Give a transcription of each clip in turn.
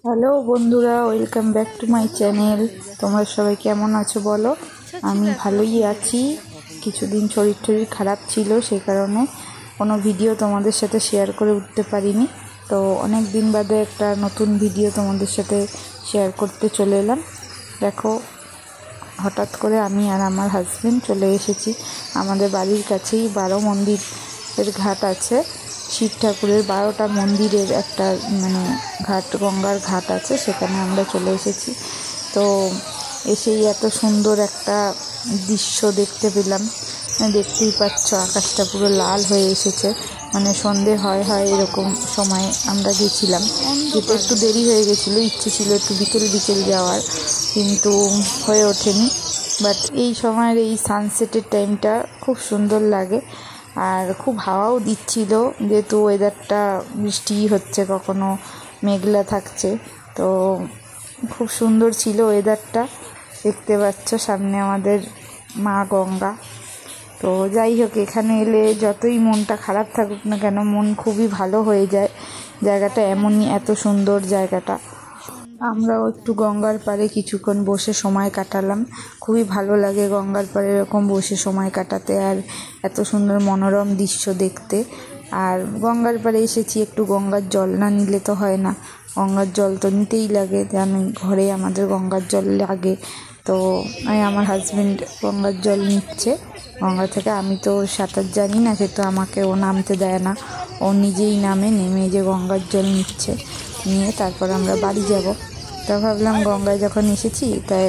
Hello বন্ধুরা, welcome back to my channel. তোমরা সবাই কেমন আছো বলো? আমি ভালোই আছি। কিছুদিন শরীর খারাপ ছিল, সেই কারণে কোনো ভিডিও তোমাদের সাথে শেয়ার করে উঠতে পারিনি। তো অনেক দিন বাদে একটা নতুন ভিডিও তোমাদের সাথে শেয়ার করতে চলে এলাম। দেখো, হঠাৎ করে আমি আর আমার হাজবেন্ড চলে এসেছি। আমাদের বাড়ির কাছেই 12 মন্দিরের ঘাট আছে। শিব ঠাকুরের 12টা মন্দিরের একটা ঘাট, গঙ্গার ঘাট আছে, সেখানে আমরা চলে এসেছি। তো এসেই এত সুন্দর একটা দৃশ্য দেখতে পেলাম। দেখতেই পাচ্ছ, আকাশটা পুরো লাল হয়ে এসেছে। সন্ধে হয় এরকম সময় আমরা গেছিলাম। যেতে একটু দেরি হয়ে গেছিলো, ইচ্ছে ছিল একটু বিকেল যাওয়ার, কিন্তু হয়ে ওঠেনি। বাট এই সময়ের এই সানসেটের টাইমটা খুব সুন্দর লাগে। আর খুব হাওয়াও দিচ্ছিল, যেহেতু ওয়েদারটা বৃষ্টি হচ্ছে, কখনো মেঘলা থাকছে। তো খুব সুন্দর ছিল ওয়েদারটা। দেখতে পাচ্ছ সামনে আমাদের মা গঙ্গা। তো যাই হোক, এখানে এলে যতই মনটা খারাপ থাকুক না কেন, মন খুবই ভালো হয়ে যায়। জায়গাটা এমনই, এত সুন্দর জায়গাটা। আমরাও একটু গঙ্গার পাড়ে কিছুক্ষণ বসে সময় কাটালাম। খুবই ভালো লাগে গঙ্গার পাড়ে এরকম বসে সময় কাটাতে, আর এত সুন্দর মনোরম দৃশ্য দেখতে। আর গঙ্গার পাড়ে এসেছি, একটু গঙ্গার জল না নিলে তো হয় না। গঙ্গার জল তো নিতেই লাগে, জানি ঘরে আমাদের গঙ্গার জল লাগে। তো আমার হাজবেন্ড গঙ্গার জল নিচ্ছে গঙ্গা থেকে। আমি তো সাঁতার জানি না, সেহেতু আমাকে ও নামতে দেয় না। ও নিজেই নেমে যে গঙ্গার জল নিচ্ছে, নিয়ে তারপর আমরা বাড়ি যাব। তা ভাবলাম গঙ্গায় যখন এসেছি, তাই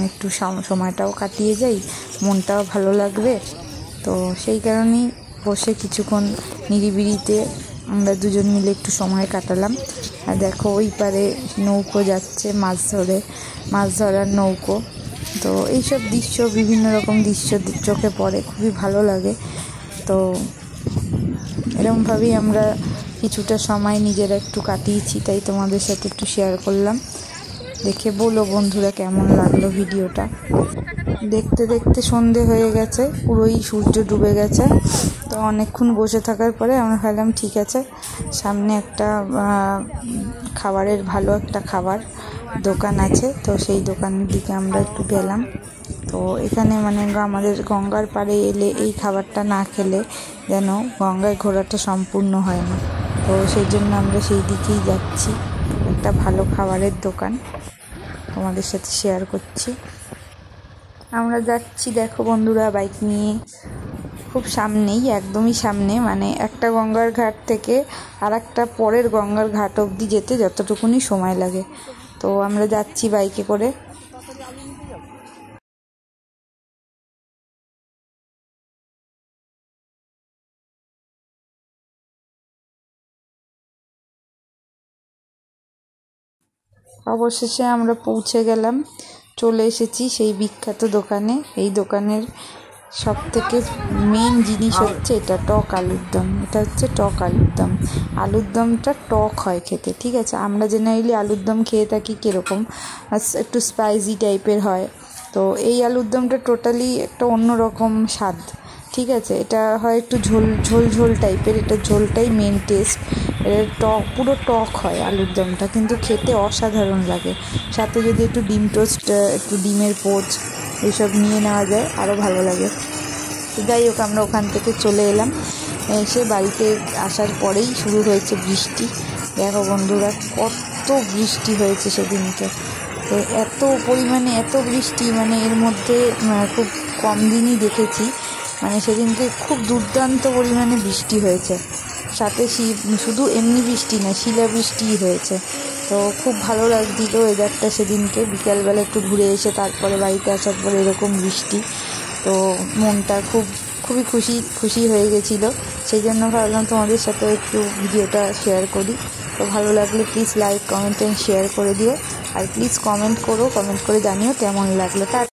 একটু সময়টাও কাটিয়ে যাই, মনটাও ভালো লাগবে। তো সেই কারণেই বসে কিছুক্ষণ নিরিবিলিতে আমরা দুজন মিলে একটু সময় কাটালাম। আর দেখো, ওই পারে নৌকো যাচ্ছে, মাছ ধরার নৌকো। তো এইসব দৃশ্য, বিভিন্ন রকম দৃশ্য চোখে পড়ে, খুবই ভালো লাগে। তো এরকমভাবেই আমরা কিছুটা সময় নিজেরা একটু কাটিয়েছি, তাই তোমাদের সাথে একটু শেয়ার করলাম। দেখে বলো বন্ধুরা কেমন লাগলো ভিডিওটা। দেখতে দেখতে সন্ধে হয়ে গেছে, পুরোই সূর্য ডুবে গেছে। তো অনেকক্ষণ বসে থাকার পরে আমরা ভাবলাম ঠিক আছে, সামনে একটা খাবারের ভালো একটা খাবার দোকান আছে, তো সেই দোকানের দিকে আমরা একটু গেলাম। তো এখানে আমাদের গঙ্গার পাড়ে এলে এই খাবারটা না খেলে যেন গঙ্গায় ঘোরাটা সম্পূর্ণ হয় না। তো সেই জন্য আমরা সেই দিকেই যাচ্ছি। একটা ভালো খাবারের দোকান তোমাদের সাথে শেয়ার করছি। আমরা যাচ্ছি, দেখো বন্ধুরা, বাইক নিয়ে। খুব সামনেই, একদমই সামনে, একটা গঙ্গার ঘাট থেকে আর একটা পরের গঙ্গার ঘাট অবধি যেতে যতটুকুনি সময় লাগে। তো আমরা যাচ্ছি বাইকে করে। অবশেষে আমরা পৌঁছে গেলাম, চলে এসেছি সেই বিখ্যাত দোকানে। এই দোকানের সব থেকে মেন জিনিস হচ্ছে এটা, টক আলুর দম। এটা হচ্ছে টক আলুর দম। আলুর দমটা টক হয় খেতে, ঠিক আছে। আমরা জেনারেলি আলুর দম খেয়ে থাকি কীরকম, একটু স্পাইসি টাইপের হয়। তো এই আলুর দমটা টোটালি একটা অন্যরকম স্বাদ, ঠিক আছে। এটা হয় একটু ঝোল টাইপের, এটা ঝোলটাই মেন টেস্ট। এটা টক, পুরো টক হয় আলুর দমটা, কিন্তু খেতে অসাধারণ লাগে। সাথে যদি একটু ডিম টোস্ট, একটু ডিমের পোচ এইসব নিয়ে নেওয়া যায়, আরও ভালো লাগে। তো যাই হোক, আমরা ওখান থেকে চলে এলাম। এসে বাড়িতে আসার পরেই শুরু হয়েছে বৃষ্টি। দেখো বন্ধুরা, কত বৃষ্টি হয়েছে সেদিনকে। তো এত পরিমাণে এত বৃষ্টি, এর মধ্যে খুব কম দিনই দেখেছি। সেদিনকে খুব দুর্দান্ত পরিমাণে বৃষ্টি হয়েছে। সাথে শুধু এমনি বৃষ্টি না, শিলাবৃষ্টি হয়েছে। তো খুব ভালো লাগছিল ওয়েদারটা সেদিনকে। বিকালবেলা একটু ঘুরে এসে তারপরে বাড়িতে আসার পরে এরকম বৃষ্টি, তো মনটা খুবই খুশি হয়ে গেছিলো। সেই জন্য ভাবলাম তোমাদের সাথে একটু ভিডিওটা শেয়ার করি। তো ভালো লাগলে please like, comment and share করে দিও। আর প্লিজ কমেন্ট করে জানিও কেমন লাগলো।